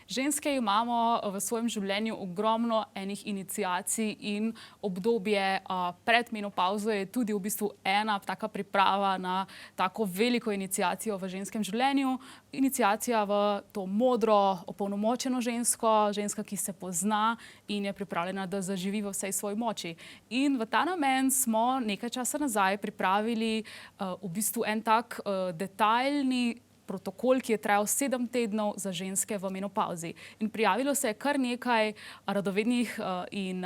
Ženske imamo v svojem življenju ogromno enih iniciacij in obdobje pred menopavzo je tudi v bistvu ena taka priprava na tako veliko iniciacijo v ženskem življenju. Iniciacija v to modro, opolnomočeno žensko, ženska, ki se pozna in je pripravljena, da zaživi v vsej svoji moči. In v ta namen smo nekaj časa nazaj pripravili v bistvu en tak detaljni protokol, ki je trajal 7 tednov za ženske v menopavzi. In prijavilo se je kar nekaj radovednih in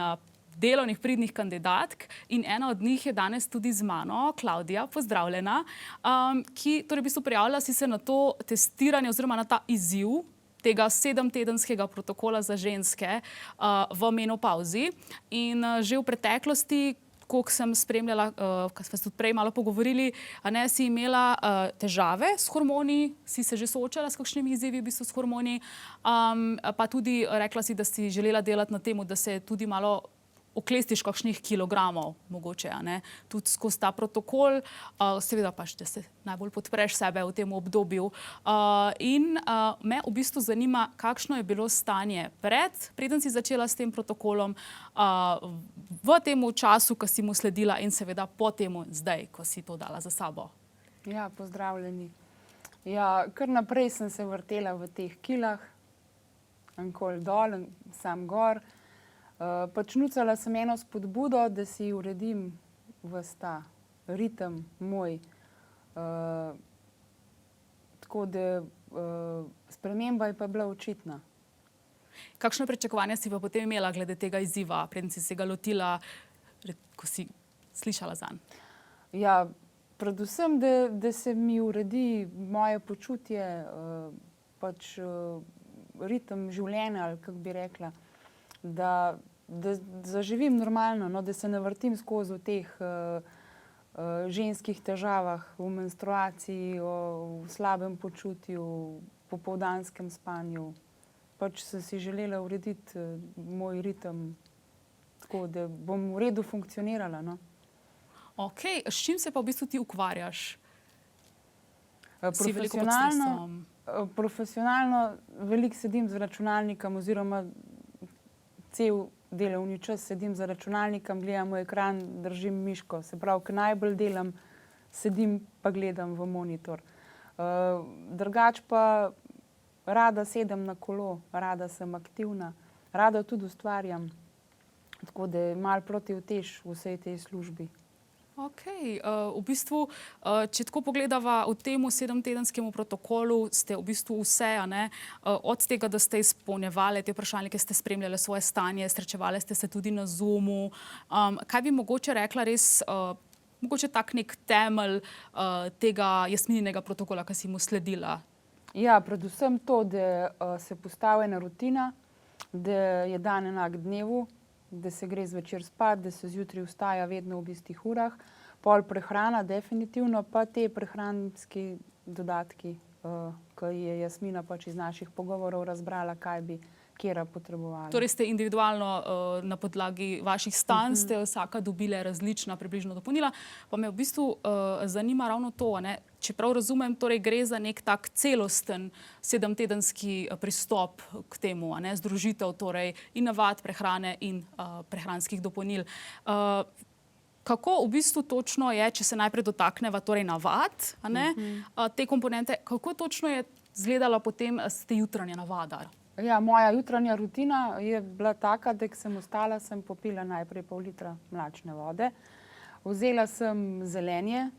delovnih, pridnih kandidatk in ena od njih je danes tudi z mano, Klavdija, pozdravljena, ki torej v bistvu prijavila si se na to testiranje oziroma na ta izziv tega 7-tedenskega protokola za ženske v menopavzi. In že v preteklosti, koliko sem spremljala, ko smo se tudi prej malo pogovorili, si imela težave s hormoni, si se že soočala s kakšnimi izzivi v bistvu s hormoni, pa tudi rekla si, da si želela delati na tem, da se tudi malo oklestiš kakšnih kilogramov, mogoče, tudi skozi ta protokol, seveda pa, da se najbolj podpreš sebe v tem obdobju. In me v bistvu zanima, kakšno je bilo stanje preden si začela s tem protokolom, v tem času, ko si mu sledila in seveda po temu zdaj, ko si to dala za sabo. Ja, pozdravljeni. Ja, kar naprej sem se vrtela v teh kilah, enkoli dol, sam gor. Pač nucala sem eno spodbudo, da si uredim ves ta ritem moj. Tako da sprememba je pa bila očitna. Kakšno pričakovanje si pa potem imela glede tega izziva, preden si se ga lotila, ko si slišala zanj? Ja, predvsem, da se mi uredi moje počutje, pač ritem življenja, ali kako bi rekla, da zaživim normalno, da se ne vrtim skozi v teh ženskih težavah, v menstruaciji, v slabem počutju, popoldanskem spanju. Pač sem si želela urediti moj ritem tako, da bom v redu funkcionirala. Okej, s čim se pa v bistvu ti ukvarjaš? Profesionalno veliko sedim z računalnikom oziroma cel delovni čas sedim za računalnikom, gledam v ekran, držim miško. Se pravi, ko najbolj delam, sedim pa gledam v monitor. Drugač pa rada sedem na kolo, rada sem aktivna, rada tudi ustvarjam. Tako da je malo protiutež v vsej tej službi. Okej, v bistvu, če tako pogledava v temu 7-tedenskemu protokolu, ste v bistvu vse, od tega, da ste izpolnjevali te vprašalnike, ste spremljali svoje stanje, srečevali ste se tudi na Zoomu. Kaj bi mogoče rekla res, mogoče tak nek temelj tega Jasmininega protokola, ki si mu sledila? Ja, predvsem to, da se postavi ena rutina, da je dan enak dnevu, da se gre zvečer spat, da se zjutraj vstaja vedno ob istih urah. Pol prehrana, definitivno, pa te prehranski dodatki, ki je Jasmina pač iz naših pogovorov razbrala, kaj bi katera potrebovala. Torej ste individualno na podlagi vaših stanj ste vsaka dobile različna približno dopolnila. Pa me v bistvu zanima ravno to, čeprav razumem, torej gre za nek tak celosten 7-tedenski pristop k temu, združitev torej in navad prehrane in prehranskih dopolnil. Kako v bistvu točno je, če se najprej dotakneva torej navad, te komponente, kako točno je izgledala potem te jutranja navada? Ja, moja jutranja rutina je bila taka, da ko sem ostala, sem popila najprej pol litra mlačne vode. Vzela sem zelenje,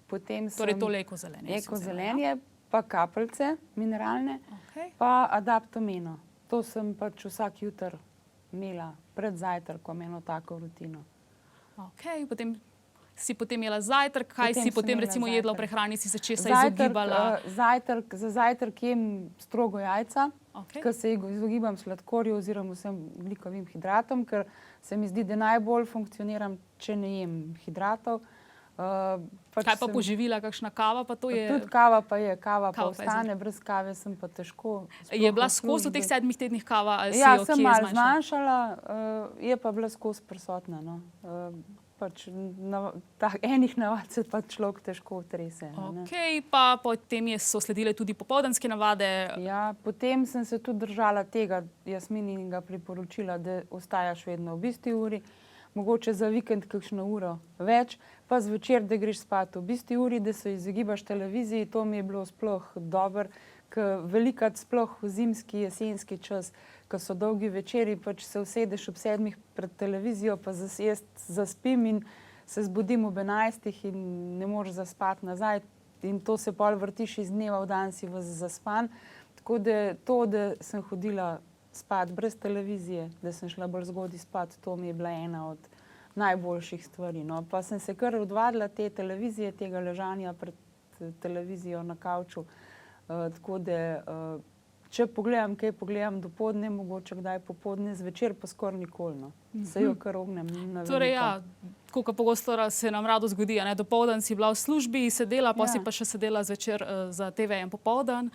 potem sem... Torej tole ekozelenje. Ekozelenje, pa kapljice mineralne, pa adaptomeno. To sem pač vsak jutr imela pred zajtrkom eno tako rutino. Okej, si potem jela zajtrk, kaj si potem recimo jedla v prehrani, si se česa izogibala? Za zajtrk jem strogo jajca, ker se izogibam sladkorju oziroma vsem ogljikovim hidratom, ker se mi zdi, da najbolj funkcioniram, če ne jem hidratov. Kaj pa poživila, kakšna kava pa to je? Tudi kava pa je, kava pa ostane, brez kave sem pa težko. Je bila skozi v teh 7 tednih kava? Ja, sem malo zmanjšala, je pa bila skozi prisotna. pač enih navad se pa človek težko otrese. Okay, pa potem so sledile tudi popoldanske navade. Ja, potem sem se tudi držala tega Jasmininega priporočila, da ostajaš vedno ob isti uri, mogoče za vikend kakšno uro več, pa zvečer, da greš spat ob isti uri, da se izogibaš televiziji. To mi je bilo sploh dobro, ker velikrat sploh v zimski, jesenski čas, ko so dolgi večeri, pač se usedeš ob 7 pred televizijo, pa jaz zaspim in se zbudim ob 11 in ne moreš zaspati nazaj. In to se pol vrtiš iz dneva v dan, si zaspan. Tako da to, da sem hodila spat brez televizije, da sem šla bolj zgodaj spat, to mi je bila ena od najboljših stvari. No. Pa sem se kar odvadila te televizije, tega ležanja pred televizijo na kavču. Tako da, če pogledam, kaj pogledam dopoldne, mogoče kdaj popoldne, zvečer pa skoraj nikoli. No. Se jo kar ognem na veliko. Torej, ja, koliko pogosto se nam rado zgodi, ne? Dopoldan si bila v službi, sedela, pa si pa še sedela zvečer za TV en popoldan.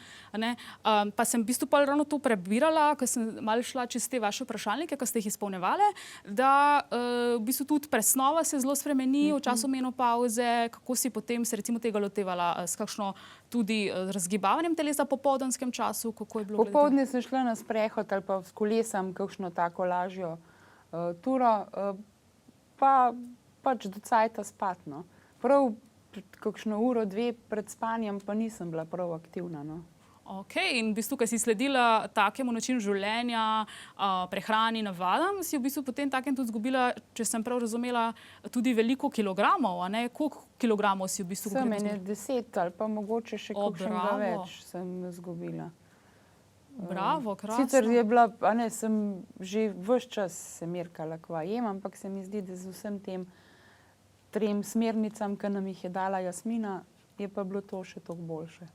Pa sem v bistvu pa ravno to prebirala, ko sem malo šla čez te vaše vprašalnike, ko ste jih izpolnjevali, da v bistvu tudi presnova se zelo spremeni v času menopavze. Kako si potem se recimo tega lotevala? S kakšno tudi razgibavanjem telesa v popoldanskem času? Kako je bilo? Popoldne sem šla na sprehod ali pa s kolesom kakšno tako lažjo turo, pa pač do cajta spat. No. Prav kakšno uro, dve pred spanjem pa nisem bila prav aktivna. No. Ok, in v bistvu, ko si sledila takemu načinu življenja, prehrani, navadam, si v bistvu potem takem tudi zgubila, če sem prav razumela, tudi veliko kilogramov, a ne? Koliko kilogramov si v bistvu Sem ene 10 ali pa mogoče še kakšnega več sem zgubila. Bravo, krasno. Sicer je bila, sem že ves čas se merkala, kva jem, ampak se mi zdi, da z vsem tem 3 smernicam, ki nam jih je dala Jasmina, je pa bilo to še toliko boljše.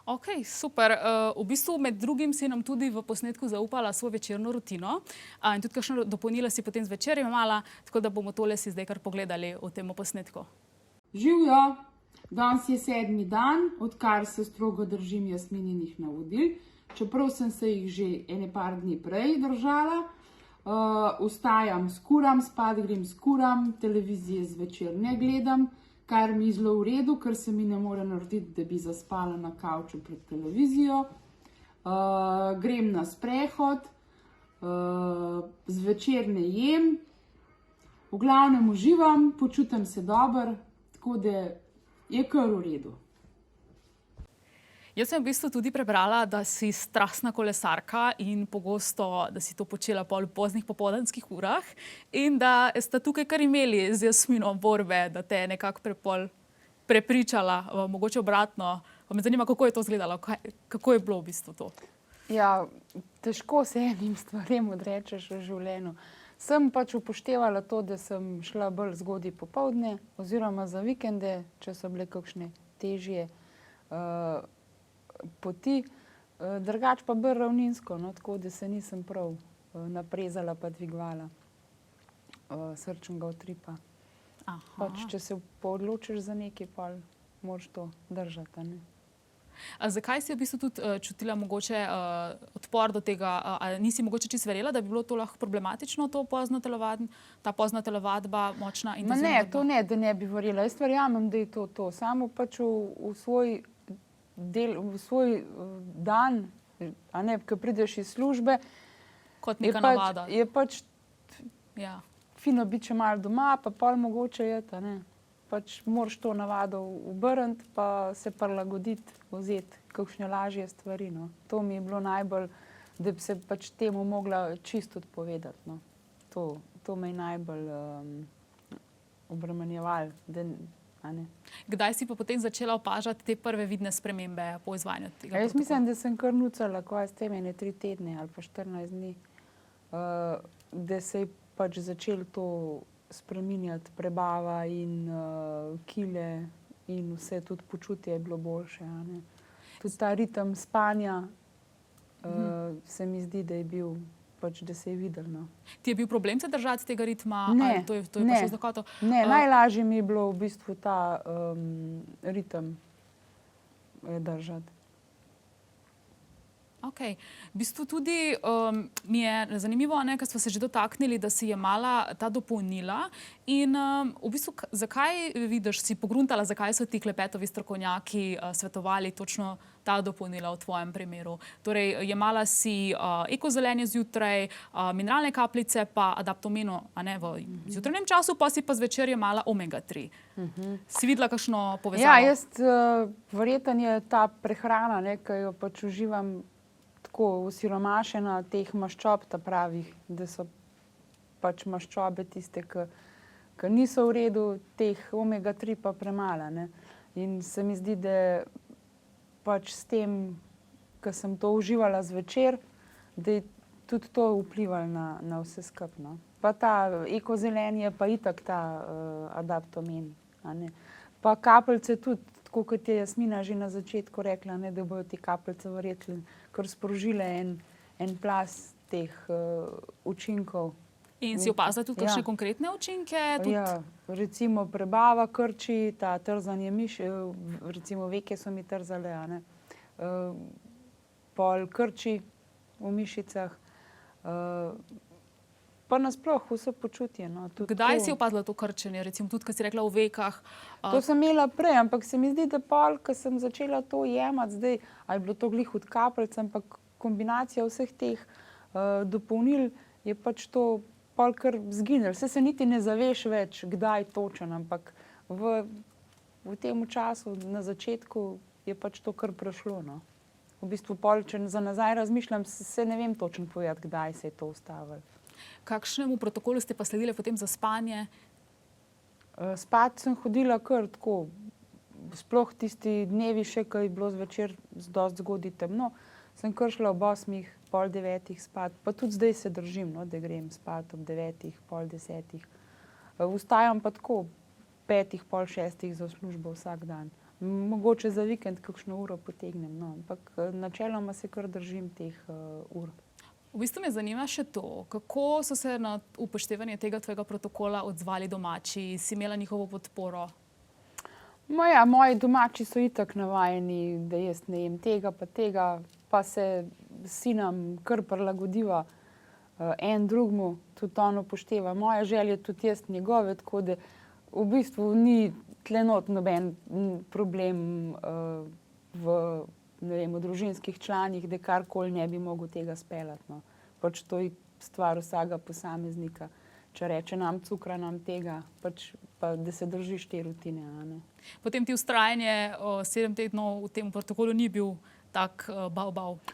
Ok, super. V bistvu med drugim si nam tudi v posnetku zaupala svojo večerno rutino in tudi kakšno dopolnila si potem zvečer imela, tako da bomo tole si zdaj kar pogledali v tem posnetku. Živjo! Danes je 7. dan, odkar se strogo držim Jasmininih navodil. Čeprav sem se jih že ene par dni prej držala, vstajam, skuram, spat grem, skuram, televizije zvečer ne gledam, kar mi je zelo v redu, ker se mi ne more narediti, da bi zaspala na kavču pred televizijo. Grem na sprehod, zvečer ne jem, v glavnem uživam, počutim se dobro, tako da je kar v redu. Jaz sem v bistvu tudi prebrala, da si strastna kolesarka in pogosto, da si to počela pol v poznih popoldanskih urah in da sta tukaj kar imeli z Jasmino borbe, da te je nekako prepričala, mogoče obratno. Pa me zanima, kako je to izgledalo, kako je bilo v bistvu to? Ja, težko se enim stvarem odrečeš v življenju. Sem pač upoštevala to, da sem šla bolj zgodaj popoldne oziroma za vikende, če so bile kakšne težje poti, drugače pa bolj ravninsko, no, tako da se nisem prav naprezala pa dvigovala srčnega utripa. Pač, če se odločiš za nekaj, pa moraš to držati. Ne? Zakaj si v bistvu tudi čutila mogoče odpor do tega? Nisi mogoče čisto verjela, da bi bilo to lahko problematično, ta pozna telovadba, močna intenzivna? Ne, to ne, da ne bi verjela. Jaz verjamem, da je to. Samo pač v svoj dan, ko prideš iz službe, kot neka navada. Je pač fino biti še malo doma, pa pol mogoče je ta, ne. Pač moraš to navado obrniti, pa se prilagoditi, vzeti kakšne lažje stvari. No. To mi je bilo najbolj, da bi se pač temu mogla čisto odpovedati. No. To me je najbolj obremenjevalo. Kdaj si pa potem začela opažati te prve vidne spremembe po izvajanju tega? Jaz mislim, da sem kar nucala, s tem 3 tedne ali pa 14 dni, da se je pač začelo to spreminjati, prebava in kile in vse, tudi počutje je bilo boljše. Tudi ta ritem spanja se mi zdi, da je bil, pač, da se je videl. No. Ti je bil problem se držati tega ritma? Ne, to je prišlo z lahkoto? Ne, najlažje mi je bilo v bistvu ta ritem držati. Okay. V bistvu tudi mi je zanimivo, ker smo se že dotaknili, da si jemala ta dopolnila in v bistvu zakaj vidiš, si pogruntala, zakaj so ti klepetovi strokovnjaki svetovali točno ta dopolnila v tvojem primeru. Torej, jemala si ekozelenje zjutraj, mineralne kapljice pa adaptomeno, a ne v zjutrajnem času, pa si pa zvečer jemala omega-3. Si videla kakšno povezavo? Ja, jaz verjetno je ta prehrana, ki jo pač uživam, tako osiromašena teh maščob, ta pravih, da so pač maščobe tiste, ki niso v redu, teh omega-3 pa premalo, ne. In se mi zdi, da pač s tem, ko sem to uživala zvečer, da je tudi to vplivalo na vse skupaj, no. Pa ta ekozelenje, pa itak ta adaptomen, a ne. Pa kapljice tudi, tako kot je Jasmina že na začetku rekla, ne, da bodo te kapljice verjetno kar sprožile en plaz teh učinkov. In si opazila tudi kakšne konkretne učinke? Ja, recimo prebava krči, ta trzanje recimo veke so mi trzale, a ne. Pol krči v mišicah, pa nasploh vse počutje, no. Kdaj si opazila to krčenje, recimo tudi, ko si rekla v vekah? To sem imela prej, ampak se mi zdi, da pol, ko sem začela to jemati zdaj, a je bilo to glih od kapljic, ampak kombinacija vseh teh dopolnil je pač to pol kar zginilo. Saj se niti ne zaveš več, kdaj točno, ampak v tem času, na začetku, je pač to kar prešlo, no. V bistvu pol, če za nazaj razmišljam, se ne vem točno povedati, kdaj se je to ustavilo. Kakšnemu protokolu ste pa sledile potem za spanje? Spat sem hodila kar tako, sploh tisti dnevi še, ko je bilo zvečer dosti zgodaj temno, sem kar šla ob 8, pol 9 spat, pa tudi zdaj se držim, no, da grem spat ob 9, pol 10. Vstajam pa tako 5, pol 6 za službo vsak dan. Mogoče za vikend kakšno uro potegnem, no, ampak načeloma se kar držim teh ur. V bistvu me zanima še to, kako so se na upoštevanje tega tvojega protokola odzvali domači, si imela njihovo podporo? Ja, moji domači so itak navajeni, da jaz ne jem tega pa tega, pa se s sinom kar prilagodiva en drugemu, tudi on upošteva moje želje, tudi jaz njegove, tako da v bistvu ni tle not noben problem v družinskih članih, da karkoli ne bi mogel tega speljati, no. Pač to je stvar vsakega posameznika. Če reče nam cukra, nam tega, pač pa da se držiš te rutine, a ne. Potem ti vztrajanje 7 tednov v tem protokolu ni bil tak bav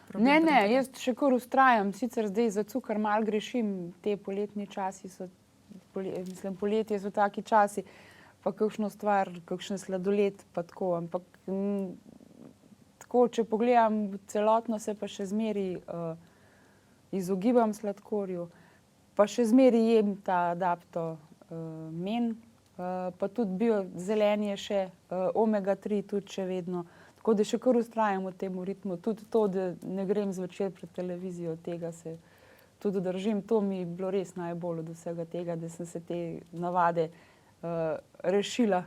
problem? Ne, jaz še kar vztrajam, sicer zdaj za cukor malo grešim, te poletni časi so, poletje so taki časi, pa kakšno stvar, kakšen sladoled pa tako, ampak tako, če pogledam celotno, se pa še zmeraj izogibam sladkorju, pa še zmeraj jem ta adaptomen, pa tudi biozelenje še, omega-3 tudi še vedno, tako da še kar vztrajam v tem ritmu, tudi to, da ne grem zvečer pred televizijo, tega se tudi držim, to mi je bilo res najbolj od vsega tega, da sem se te navade rešila,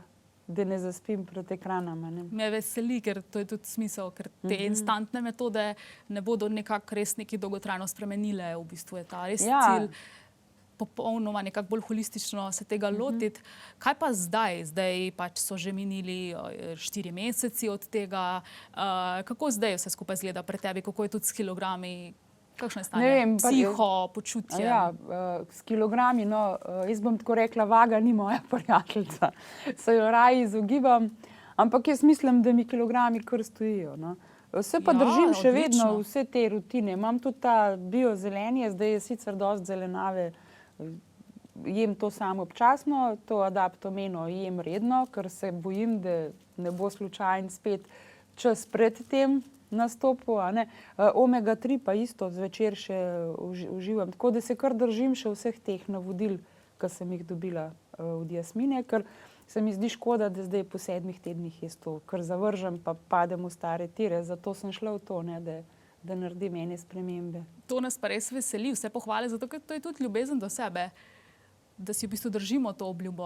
da ne zaspim pred ekranom, a ne. Me veseli, ker to je tudi smisel, ker te instantne metode ne bodo nekako res nekaj dolgotrajno spremenile, v bistvu je ta res cilj popolnoma nekako bolj holistično se tega lotiti. Kaj pa zdaj? Zdaj pač so že minili 4 meseci od tega. Kako zdaj vse skupaj izgleda pri tebi? Kako je tudi s kilogrami? Kakšno je stanje? Ne vem, psiho, počutje? Ja, s kilogrami, no, jaz bom tako rekla, vaga ni moja prijateljica. Se jo raje izogibam, ampak jaz mislim, da mi kilogrami kar stojijo, no. Vse pa držim še vedno vse te rutine. Imam tudi ta biozelenje, zdaj je sicer dosti zelenjave, jem to samo občasno, to adaptomeno jem redno, ker se bojim, da ne bo slučajno spet čas pred tem nastopu, a ne. Omega-3 pa isto zvečer še uživam, tako da se kar držim še vseh teh navodil, ki sem jih dobila od Jasmine, ker se mi zdi škoda, da zdaj po 7 tednih jaz to kar zavržem, pa padem v stare tire, zato sem šla v to, ne, da naredim ene spremembe. To nas pa res veseli, vse pohvale, zato ker to je tudi ljubezen do sebe, da si v bistvu držimo to obljubo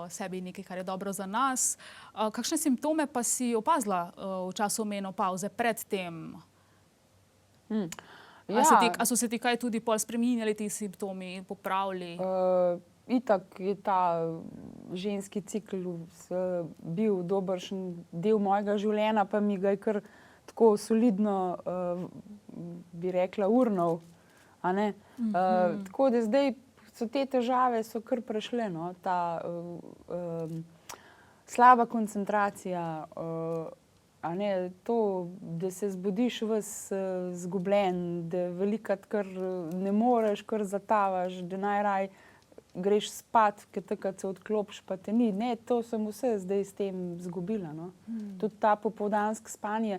sebi nekaj, kar je dobro za nas. Kakšne simptome pa si opazila v času menopavze pred tem? A so se ti kaj tudi pol spreminjali ti simptomi, popravili? Itak je ta ženski ciklus bil dobršen del mojega življenja, pa mi ga je kar tako solidno, bi rekla, urnal. Tako da zdaj so te težave so kar prešle. No? Ta slaba koncentracija, to, da se zbudiš ves zgubljen, da velikokrat kar ne moreš, kar zatavaš, da najraj greš spat, ker takrat se odklopiš, pa te ni. Ne, to sem vse zdaj s tem zgubila. No? Tudi ta popoldansko spanje,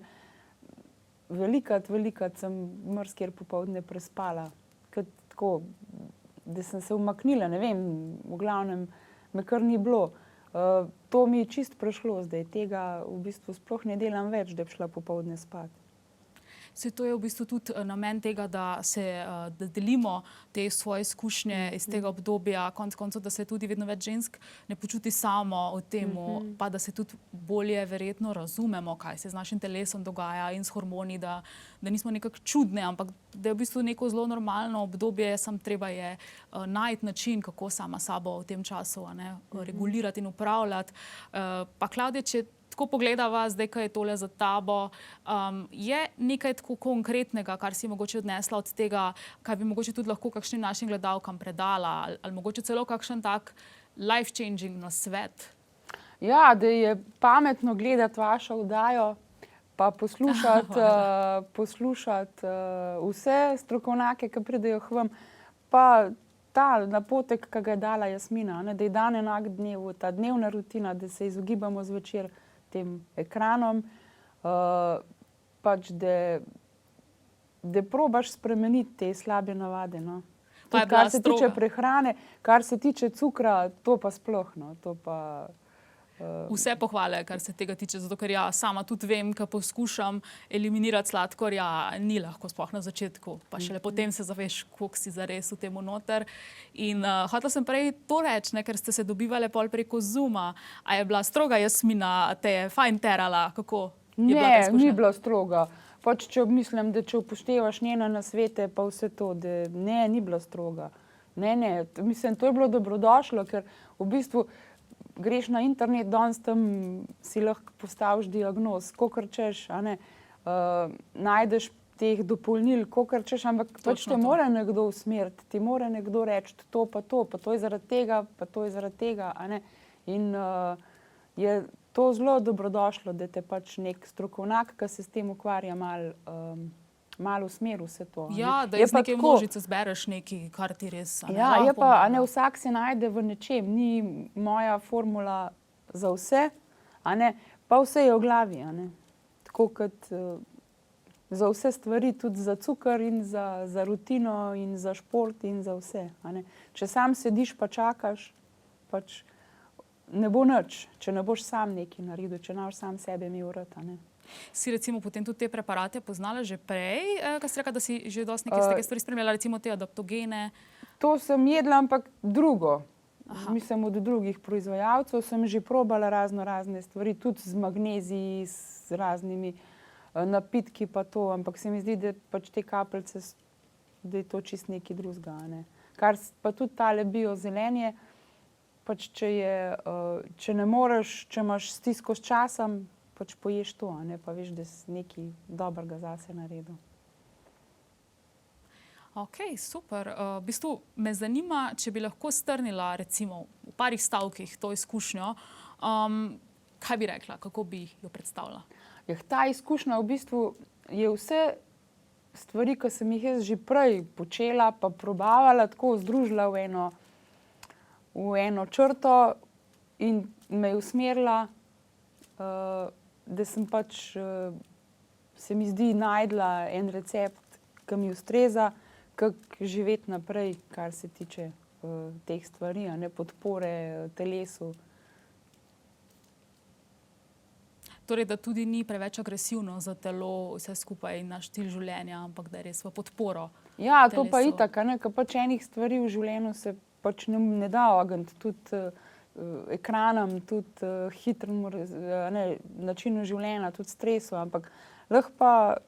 velikokrat sem marsikjer popoldne prespala. Tako, da sem se umaknila, ne vem, v glavnem me kar ni bilo. To mi je čist prešlo zdaj, tega v bistvu sploh ne delam več, da bi šla popoldne spat. Se to je v bistvu tudi namen tega, da delimo te svoje izkušnje iz tega obdobja, konec koncev, da se tudi vedno več žensk ne počuti samo o temu, pa da se tudi bolje verjetno razumemo, kaj se z našim telesom dogaja in s hormoni, da nismo nekako čudne, ampak da je v bistvu neko zelo normalno obdobje, samo treba je najti način, kako sama sabo v tem času regulirati in upravljati. Pa Klavdija, če tako pogledava zdaj, kaj je tole za tabo, je nekaj tako konkretnega, kar si mogoče odnesla od tega, kaj bi mogoče tudi lahko kakšnim našim gledalkam predala, ali mogoče celo kakšen tak life-changing nasvet? Ja, da je pametno gledati vašo oddajo, pa poslušati vse strokovnjake, ki pridejo k vam, pa ta napotek, ki ga je dala Jasmina, da je dan enak dnevu, ta dnevna rutina, da se izogibamo zvečer tem ekranom, pač da probaš spremeniti te slabe navade. No. Tudi, kar se tiče prehrane, kar se tiče cukra, to pa sploh. No. To pa, vse pohvale, kar se tega tiče, zato ker ja, sama tudi vem, ko poskušam eliminirati sladkor, ja, ni lahko sploh na začetku, pa šele potem se zaveš, koliko si zares v temu noter. In hotela sem prej to reči, ker ste se dobivali pol preko Zooma, a je bila stroga Jasmina, te je fajn terala, kako je bila ta izkušnja? Ne, ni bila stroga. Pač, mislim, da če upoštevaš njene nasvete, pa vse to, da ni bila stroga. Ne, mislim, to je bilo dobrodošlo, ker v bistvu greš na internet, danes tam si lahko postaviš diagnoz, kakor češ, najdeš teh dopolnil, kakor češ, ampak pač te mora nekdo usmeriti, ti mora nekdo reči to, pa to je zaradi tega, pa to je zaradi tega. In je to zelo dobrodošlo, da te pač nek strokovnjak, ki se s tem ukvarja, malo usmeri vse to. Ja, da iz neke množice zbereš nekaj, kar ti res je pa, vsak se najde v nečem, ni moja formula za vse, pa vse je v glavi. Tako kot za vse stvari, tudi za cukor in za rutino in za šport in za vse. Če sam sediš pa čakaš, pač ne bo nič, če ne boš sam nekaj naredil, če ne boš sam sebe imel rad. Si recimo potem tudi te preparate poznala že prej, ko si rekla, da si že dosti nekaj z tega stvari spremljala, recimo te adaptogene? To sem jedla, ampak drugo. Mislim, od drugih proizvajalcev sem že probala razne stvari, tudi z magneziji, z raznimi napitki pa to, ampak se mi zdi, da pač te kapljice, da je to čist nekaj drugega. Kar pa tudi tale biozelenje, pač če ne moreš, če imaš stisko s časom, pač poješ to, pa veš, da si nekaj dobrega zase naredil. Ok, super. V bistvu me zanima, če bi lahko strnila recimo v parih stavkih to izkušnjo, kaj bi rekla, kako bi jo predstavila? Ta izkušnja v bistvu je vse stvari, ki sem jih jaz že prej počela, pa probavala, tako združila v eno črto in me je usmerila, da sem pač, se mi zdi, najdla en recept, ki mi ustreza, kako živeti naprej, kar se tiče teh stvari, podpore telesu. Torej, da tudi ni preveč agresivno za telo, vse skupaj in naš stil življenja, ampak da je res v podporo telesu. Ja, to pa itak, ker pač enih stvari v življenju se pač ne da ogniti, tudi ekranom, tudi hitremu načinu življenja, tudi stresu, ampak lahko pa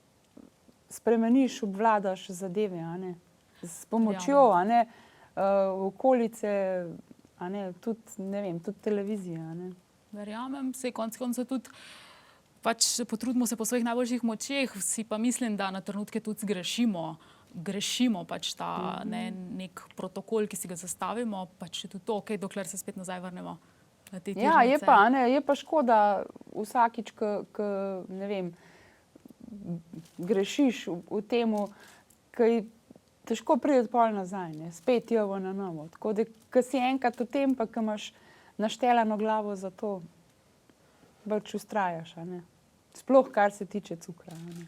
spremeniš, obvladaš zadeve, a ne. S pomočjo, a ne, okolice, a ne, tudi, ne vem, tudi televizija, a ne. Verjamem, se konec koncev tudi pač potrudimo se po svojih najboljših močeh, si pa mislim, da na trenutke tudi grešimo pač ta nek protokol, ki si ga zastavimo, pač je tudi to, okay, dokler se spet nazaj vrnemo na te tirnice. Ja, je pa škoda vsakič, ko ne vem, grešiš v temu, kaj težko priti pol nazaj, ne, spet jovo na novo. Tako da, ko si enkrat v tem, pa ko imaš naštelano glavo za to, pač ustrajaš, a ne. Sploh, kar se tiče cukra, a ne.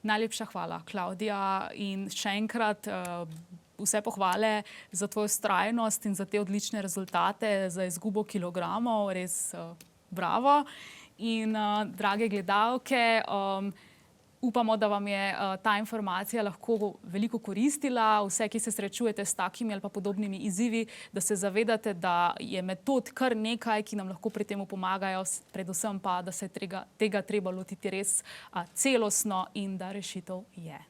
Najlepša hvala, Klavdija, in še enkrat vse pohvale za tvojo vztrajnost in za te odlične rezultate, za izgubo kilogramov, res bravo. In drage gledalke, upamo, da vam je ta informacija lahko veliko koristila. Vse, ki se srečujete s takimi ali pa podobnimi izzivi, da se zavedate, da je metod kar nekaj, ki nam lahko pri tem pomagajo, predvsem pa, da se tega treba lotiti res celostno in da rešitev je.